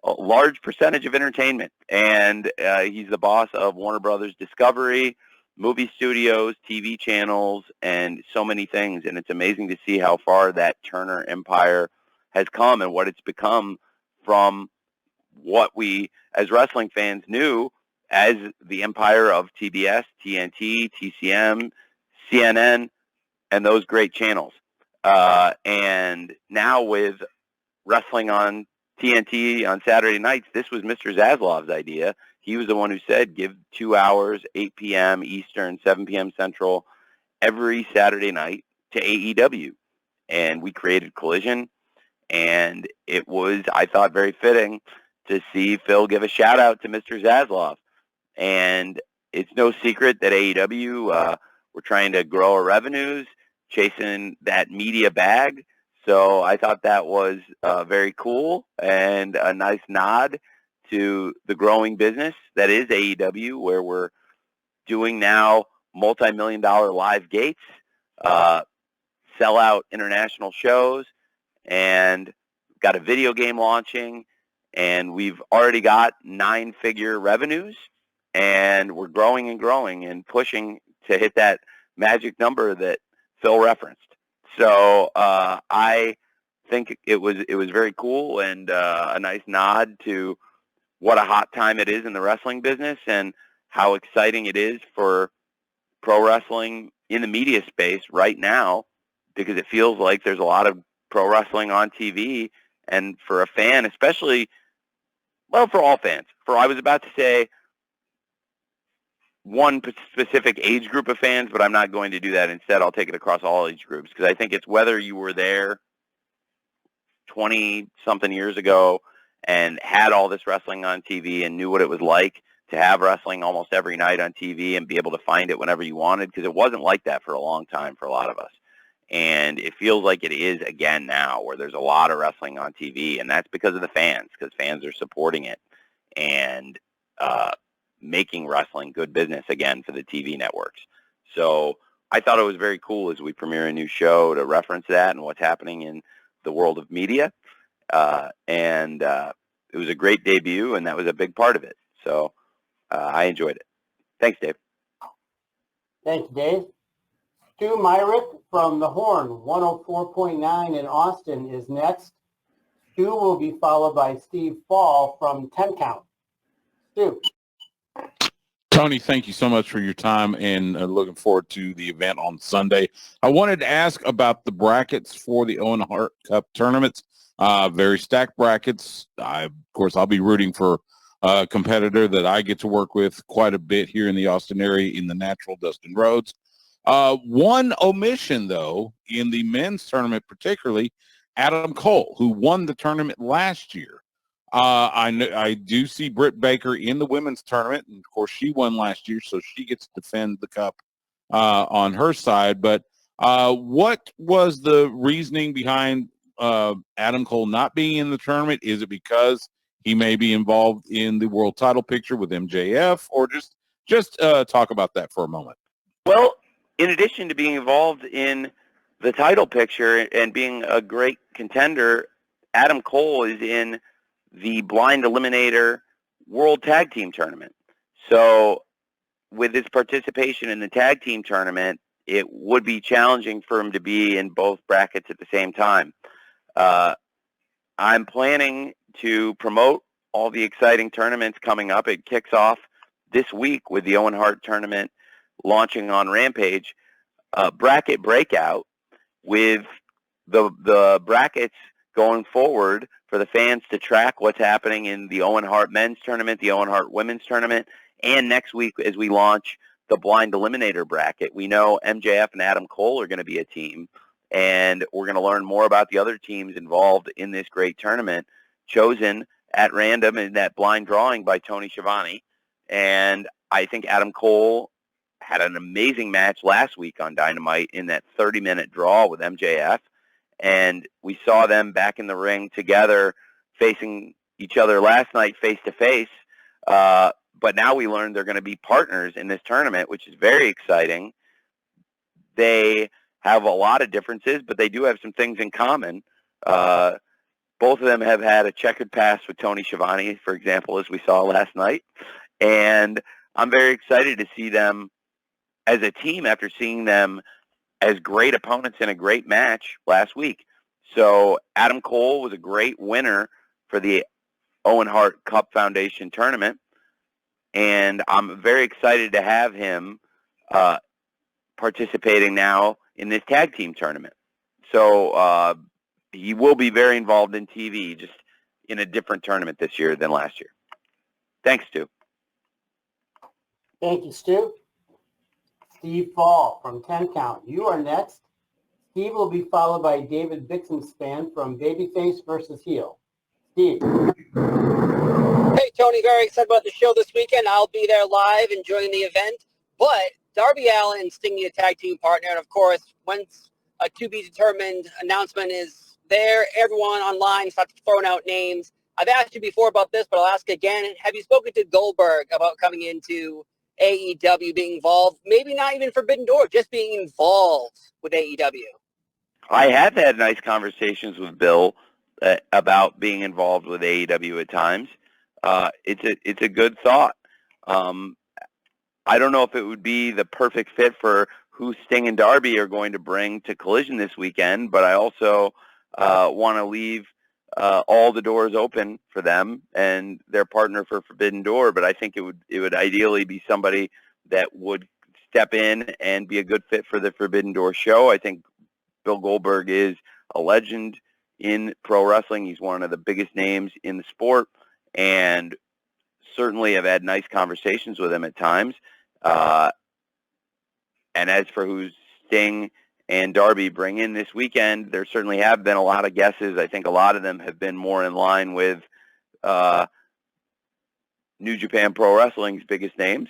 a large percentage of entertainment. And he's the boss of Warner Brothers Discovery, movie studios, TV channels, and so many things. And it's amazing to see how far that Turner empire has come and what it's become from what we as wrestling fans knew as the empire of TBS, TNT, TCM, CNN, and those great channels. And now with wrestling on TNT on Saturday nights, this was Mr. Zasloff's idea. He was the one who said, give 2 hours, 8 p.m. Eastern, 7 p.m. Central, every Saturday night to AEW. And we created Collision. And it was, I thought, very fitting to see Phil give a shout out to Mr. Zasloff. And it's no secret that AEW, we're trying to grow our revenues, chasing that media bag. So I thought that was very cool and a nice nod to the growing business that is AEW, where we're doing now multi-million-dollar live gates, sell out international shows, and got a video game launching, and we've already got 9-figure revenues, and we're growing and growing and pushing to hit that magic number that Phil referenced. So I think it was very cool and a nice nod to what a hot time it is in the wrestling business and how exciting it is for pro wrestling in the media space right now, because it feels like there's a lot of pro wrestling on TV. And for a fan, especially, well, for all fans, I was about to say one specific age group of fans, but I'm not going to do that. Instead, I'll take it across all age groups, because I think it's whether you were there 20-something years ago and had all this wrestling on TV and knew what it was like to have wrestling almost every night on TV and be able to find it whenever you wanted, because it wasn't like that for a long time for a lot of us. And it feels like it is again now, where there's a lot of wrestling on TV, and that's because of the fans, because fans are supporting it and making wrestling good business again for the TV networks. So I thought it was very cool as we premiere a new show to reference that and what's happening in the world of media. And it was a great debut, and that was a big part of it. So I enjoyed it. Thanks, Dave.
Thanks, Dave. Stu Myrick from The Horn, 104.9 in Austin is next. Stu will be followed by Steve Fall from 10 Count. Stu.
Tony, thank you so much for your time, and looking forward to the event on Sunday. I wanted to ask about the brackets for the Owen Hart Cup tournaments. Very stacked brackets. Of course, I'll be rooting for a competitor that I get to work with quite a bit here in the Austin area in the natural, Dustin Rhodes. One omission, though, in the men's tournament, particularly Adam Cole, who won the tournament last year. I do see Britt Baker in the women's tournament, and of course she won last year, so she gets to defend the cup on her side. But what was the reasoning behind Adam Cole not being in the tournament? Is it because he may be involved in the world title picture with MJF, or just talk about that for a moment?
Well, in addition to being involved in the title picture and being a great contender, Adam Cole is in the Blind Eliminator World Tag Team Tournament. So with his participation in the tag team tournament, it would be challenging for him to be in both brackets at the same time. I'm planning to promote all the exciting tournaments coming up. It kicks off this week with the Owen Hart tournament launching on Rampage, bracket breakout with the brackets going forward for the fans to track what's happening in the Owen Hart men's tournament, the Owen Hart women's tournament, and next week as we launch the Blind Eliminator bracket. We know MJF and Adam Cole are going to be a team, and we're going to learn more about the other teams involved in this great tournament, chosen at random in that blind drawing by Tony Schiavone. And I think Adam Cole had an amazing match last week on Dynamite in that 30-minute draw with MJF. And we saw them back in the ring together facing each other last night face-to-face. But now we learned they're going to be partners in this tournament, which is very exciting. They have a lot of differences, but they do have some things in common. Both of them have had a checkered past with Tony Schiavone, for example, as we saw last night. And I'm very excited to see them as a team after seeing them as great opponents in a great match last week. So Adam Cole was a great winner for the Owen Hart Cup Foundation tournament, and I'm very excited to have him participating now in this tag team tournament. So he will be very involved in TV, just in a different tournament this year than last year. Thanks, Stu.
Thank you, Stu. Steve Fall from 10 Count. You are next. Steve will be followed by David Bixenspan from Babyface versus Heel. Steve.
Hey, Tony, very excited about the show this weekend. I'll be there live enjoying the event. But Darby Allin and Sting need a tag team partner. And, of course, once a to-be-determined announcement is there, everyone online starts throwing out names. I've asked you before about this, but I'll ask again. Have you spoken to Goldberg about coming into AEW, being involved, maybe not even Forbidden Door, just being involved with AEW?
I have had nice conversations with Bill about being involved with AEW at times. It's a good thought. I don't know if it would be the perfect fit for who Sting and Darby are going to bring to Collision this weekend, but I also want to leave all the doors open for them and their partner for Forbidden Door. But I think it would ideally be somebody that would step in and be a good fit for the Forbidden Door show. I think Bill Goldberg is a legend in pro wrestling. He's one of the biggest names in the sport, and certainly I've had nice conversations with him at times. And as for who Sting and Darby bring in this weekend, there certainly have been a lot of guesses. I think a lot of them have been more in line with New Japan Pro Wrestling's biggest names.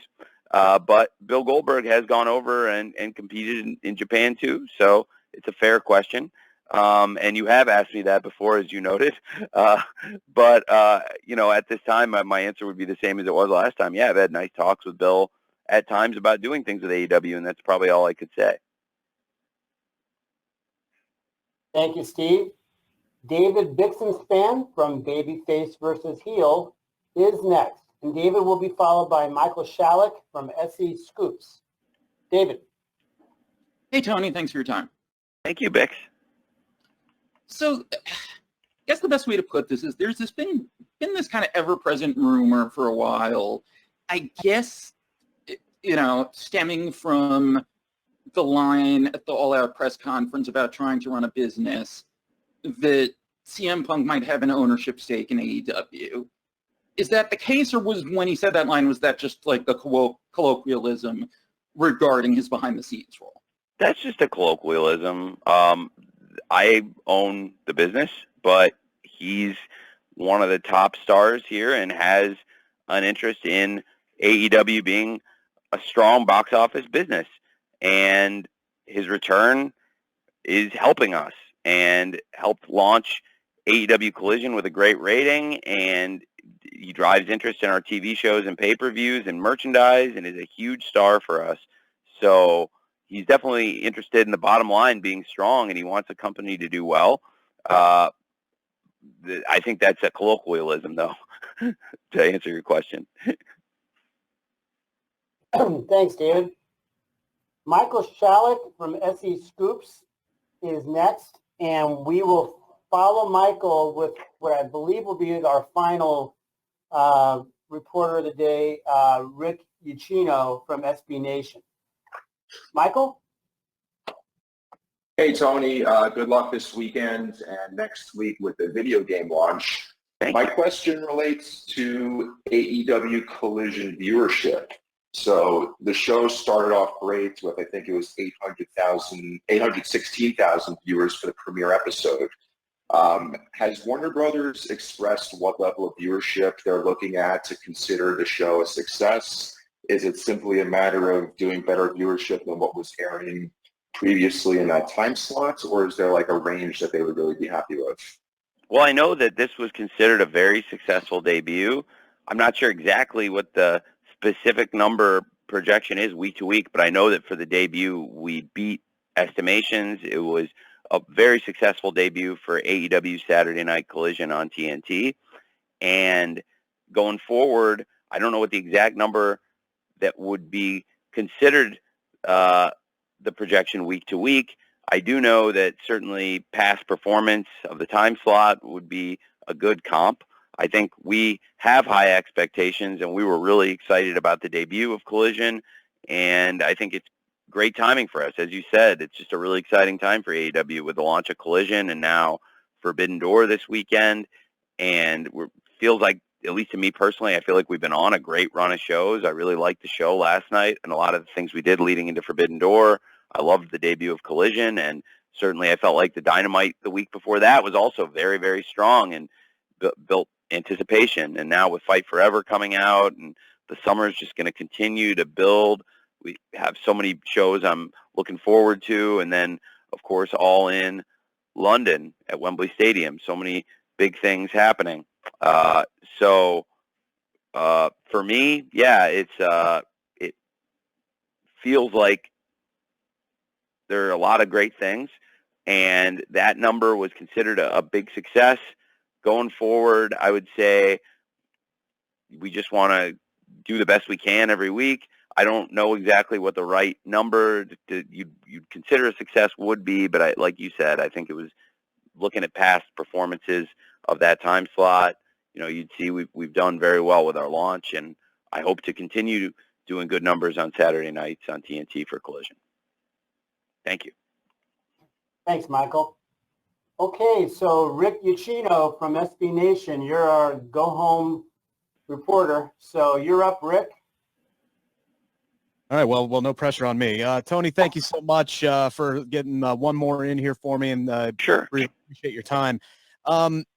But Bill Goldberg has gone over and competed in Japan too, so it's a fair question. And you have asked me that before, as you noted. But at this time, my answer would be the same as it was last time. Yeah, I've had nice talks with Bill at times about doing things with AEW, and that's probably all I could say.
Thank you, Steve. David Bixenspan from Babyface versus Heel is next. And David will be followed by Michael Shalik from SE Scoops. David.
Hey, Tony. Thanks for your time.
Thank you, Bix.
So guess the best way to put this is there's been this kind of ever-present rumor for a while, I guess, stemming from the line at the All Out press conference about trying to run a business, that CM Punk might have an ownership stake in AEW. Is that the case, or was when he said that line, was that just like a colloquialism regarding his behind-the-scenes role?
That's just a colloquialism. I own the business, but he's one of the top stars here and has an interest in AEW being a strong box office business. And his return is helping us and helped launch AEW Collision with a great rating, and he drives interest in our TV shows and pay-per-views and merchandise and is a huge star for us. So he's definitely interested in the bottom line being strong, and he wants a company to do well. I think that's a colloquialism, though, to answer your question.
Thanks, David. Michael Shalik from SE Scoops is next, and we will follow Michael with what I believe will be our final reporter of the day, Rick Uccino from SB Nation. Michael?
Hey, Tony. Good luck this weekend and next week with the video game launch. My question relates to AEW Collision viewership. So the show started off great with, I think it was 816,000 viewers for the premiere episode. Has Warner Brothers expressed what level of viewership they're looking at to consider the show a success? Is it simply a matter of doing better viewership than what was airing previously in that time slot, or is there like a range that they would really be happy with?
Well, I know that this was considered a very successful debut. I'm not sure exactly what the specific number projection is week to week, but I know that for the debut, we beat estimations. It was a very successful debut for AEW Saturday Night Collision on TNT. And going forward, I don't know what the exact number that would be considered the projection week to week. I do know that certainly past performance of the time slot would be a good comp. I think we have high expectations, and we were really excited about the debut of Collision, and I think it's great timing for us. As you said, it's just a really exciting time for AEW with the launch of Collision and now Forbidden Door this weekend, and it feels like, at least to me personally, I feel like we've been on a great run of shows. I really liked the show last night and a lot of the things we did leading into Forbidden Door. I loved the debut of Collision, and certainly I felt like the Dynamite the week before that was also very, very strong and built anticipation. And now with Fight Forever coming out, and the summer is just going to continue to build. We have so many shows I'm looking forward to, and then, of course, All In London at Wembley Stadium. So many big things happening. So for me, yeah, it feels like there are a lot of great things, and that number was considered a big success. Going forward, I would say we just want to do the best we can every week. I don't know exactly what the right number you'd consider a success would be, but like you said, I think it was looking at past performances of that time slot. You know, you'd see we've done very well with our launch, and I hope to continue doing good numbers on Saturday nights on TNT for Collision. Thank you.
Thanks, Michael. Okay, so Rick Uccino from SB Nation, you're our go-home reporter. So you're up, Rick.
All right, well, no pressure on me. Tony, thank you so much for getting one more in here for me, and
sure,
really appreciate your time.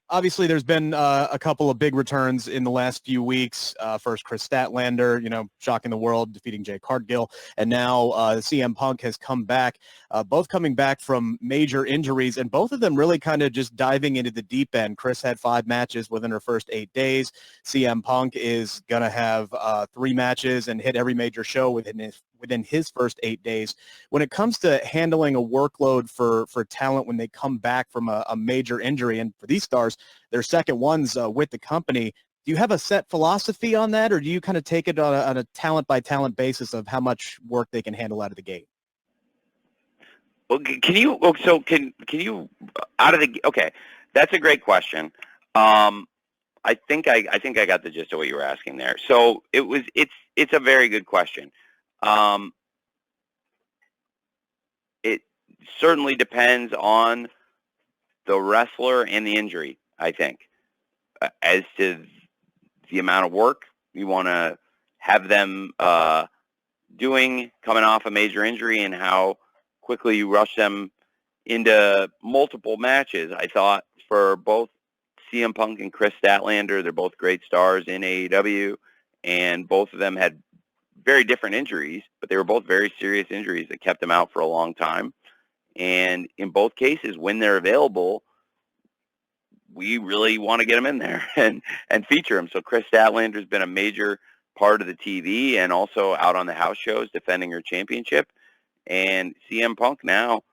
Obviously, there's been a couple of big returns in the last few weeks. First, Chris Statlander, shocking the world, defeating Jay Cargill. And now CM Punk has come back, both coming back from major injuries, and both of them really kind of just diving into the deep end. Chris had 5 matches within her first 8 days. CM Punk is going to have 3 matches and hit every major show within his first 8 days. When it comes to handling a workload for talent when they come back from a major injury, and for these stars, their second ones with the company, do you have a set philosophy on that, or do you kind of take it on a talent-by-talent basis of how much work they can handle out of the gate?
Well, can you, out of the, okay, That's a great question. I think I got the gist of what you were asking there. So it's a very good question. It certainly depends on the wrestler and the injury, I think. As to the amount of work you want to have them doing coming off a major injury and how quickly you rush them into multiple matches. I thought for both CM Punk and Chris Statlander, they're both great stars in AEW, and both of them had very different injuries, but they were both very serious injuries that kept them out for a long time. And in both cases, when they're available, we really want to get them in there and feature them. So Chris Statlander's been a major part of the TV and also out on the house shows defending her championship. And CM Punk now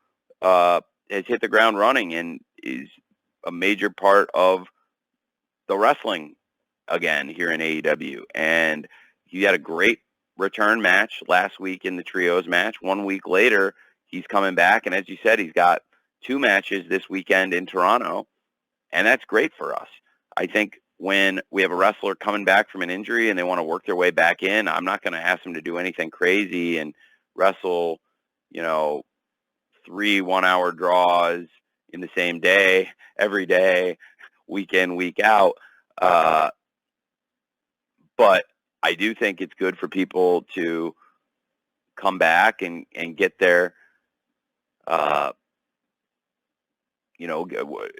has hit the ground running and is a major part of the wrestling again here in AEW. And he had a great return match last week in the trios match. 1 week later, he's coming back. And as you said, he's got 2 matches this weekend in Toronto. And that's great for us. I think when we have a wrestler coming back from an injury and they want to work their way back in, I'm not going to ask them to do anything crazy and wrestle, 3 one-hour draws in the same day, every day, week in, week out. But I do think it's good for people to come back and get their,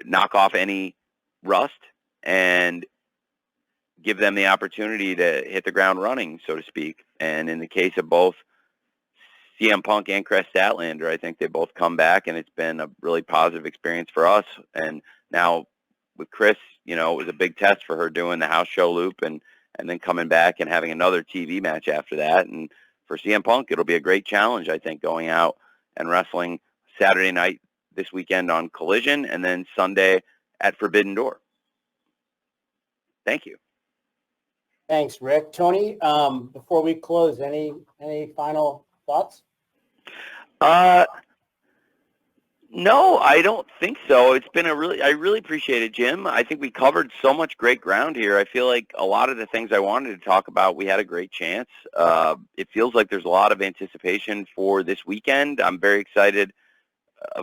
knock off any rust and give them the opportunity to hit the ground running, so to speak. And in the case of both CM Punk and Chris Statlander, I think they both come back, and it's been a really positive experience for us. And now with Chris, it was a big test for her doing the house show loop and then coming back and having another TV match after that. And for CM Punk, it'll be a great challenge, I think, going out and wrestling Saturday night this weekend on Collision and then Sunday at Forbidden Door. Thank you.
Thanks, Rick. Tony, before we close, any final thoughts?
No, I don't think so. It's been I really appreciate it, Jim. I think we covered so much great ground here. I feel like a lot of the things I wanted to talk about, we had a great chance. It feels like there's a lot of anticipation for this weekend. I'm very excited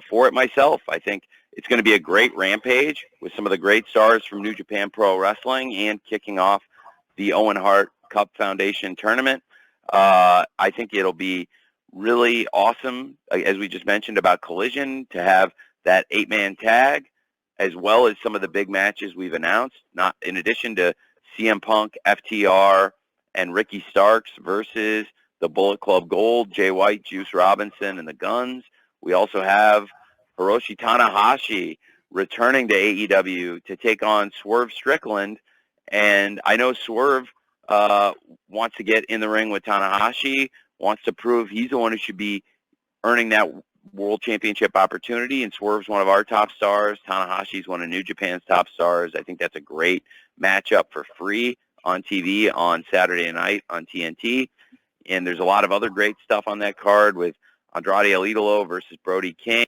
for it myself. I think it's going to be a great Rampage with some of the great stars from New Japan Pro Wrestling and kicking off the Owen Hart Cup Foundation tournament. I think it'll be really awesome, as we just mentioned about Collision, to have that 8-man tag, as well as some of the big matches we've announced, not in addition to CM Punk, FTR, and Ricky Starks versus the Bullet Club Gold, Jay White, Juice Robinson, and the Guns. We also have Hiroshi Tanahashi returning to AEW to take on Swerve Strickland. And I know Swerve wants to get in the ring with Tanahashi, wants to prove he's the one who should be earning that world championship opportunity. And Swerve's one of our top stars. Tanahashi's one of New Japan's top stars. I think that's a great matchup for free on TV on Saturday night on TNT. And there's a lot of other great stuff on that card with Andrade El Idolo versus Brody King.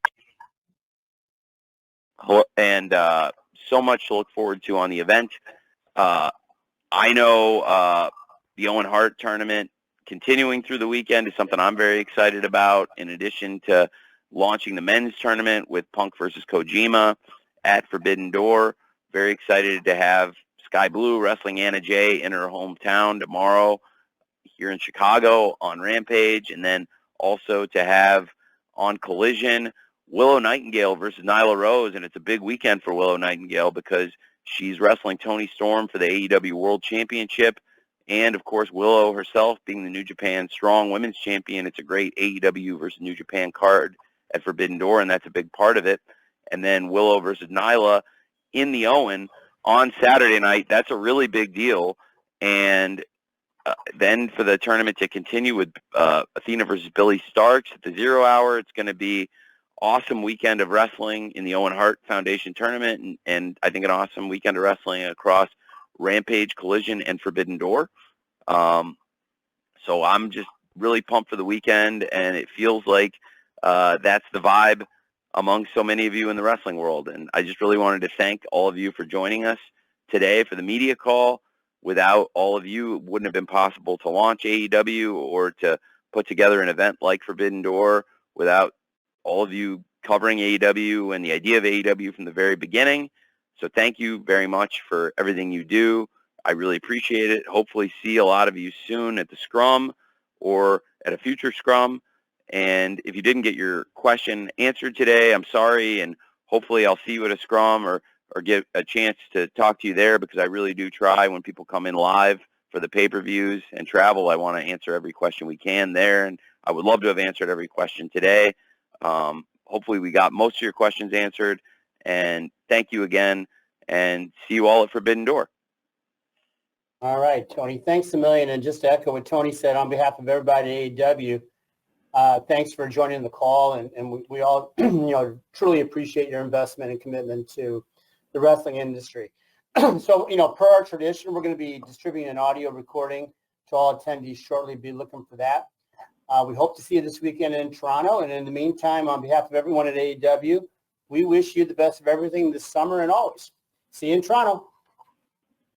And so much to look forward to on the event. I know the Owen Hart tournament continuing through the weekend is something I'm very excited about, in addition to launching the men's tournament with Punk versus Kojima at Forbidden Door. Very excited to have Sky Blue wrestling Anna Jay in her hometown tomorrow here in Chicago on Rampage, and then also to have on Collision Willow Nightingale versus Nyla Rose. And it's a big weekend for Willow Nightingale because she's wrestling Toni Storm for the AEW World Championship. And, of course, Willow herself being the New Japan Strong Women's Champion. It's a great AEW versus New Japan card at Forbidden Door, and that's a big part of it. And then Willow versus Nyla in the Owen on Saturday night. That's a really big deal. And then for the tournament to continue with Athena versus Billy Starks at the 0 hour, it's going to be awesome weekend of wrestling in the Owen Hart Foundation tournament, and I think an awesome weekend of wrestling across Rampage, Collision, and Forbidden Door. So I'm just really pumped for the weekend, and it feels like that's the vibe among so many of you in the wrestling world. And I just really wanted to thank all of you for joining us today for the media call. Without all of you, it wouldn't have been possible to launch AEW or to put together an event like Forbidden Door. Without all of you covering AEW and the idea of AEW from the very beginning. So thank you very much for everything you do. I really appreciate it. Hopefully see a lot of you soon at the Scrum or at a future Scrum. And if you didn't get your question answered today, I'm sorry, and hopefully I'll see you at a Scrum or get a chance to talk to you there, because I really do try when people come in live for the pay-per-views and travel. I want to answer every question we can there, and I would love to have answered every question today. Hopefully we got most of your questions answered, and thank you again, and see you all at Forbidden Door.
All right, Tony, thanks a million. And just to echo what Tony said, on behalf of everybody at AEW, thanks for joining the call, and we all truly appreciate your investment and commitment to the wrestling industry. So, per our tradition, we're going to be distributing an audio recording to all attendees shortly. Be looking for that. We hope to see you this weekend in Toronto. And in the meantime, on behalf of everyone at AEW, we wish you the best of everything this summer and always. See you in Toronto.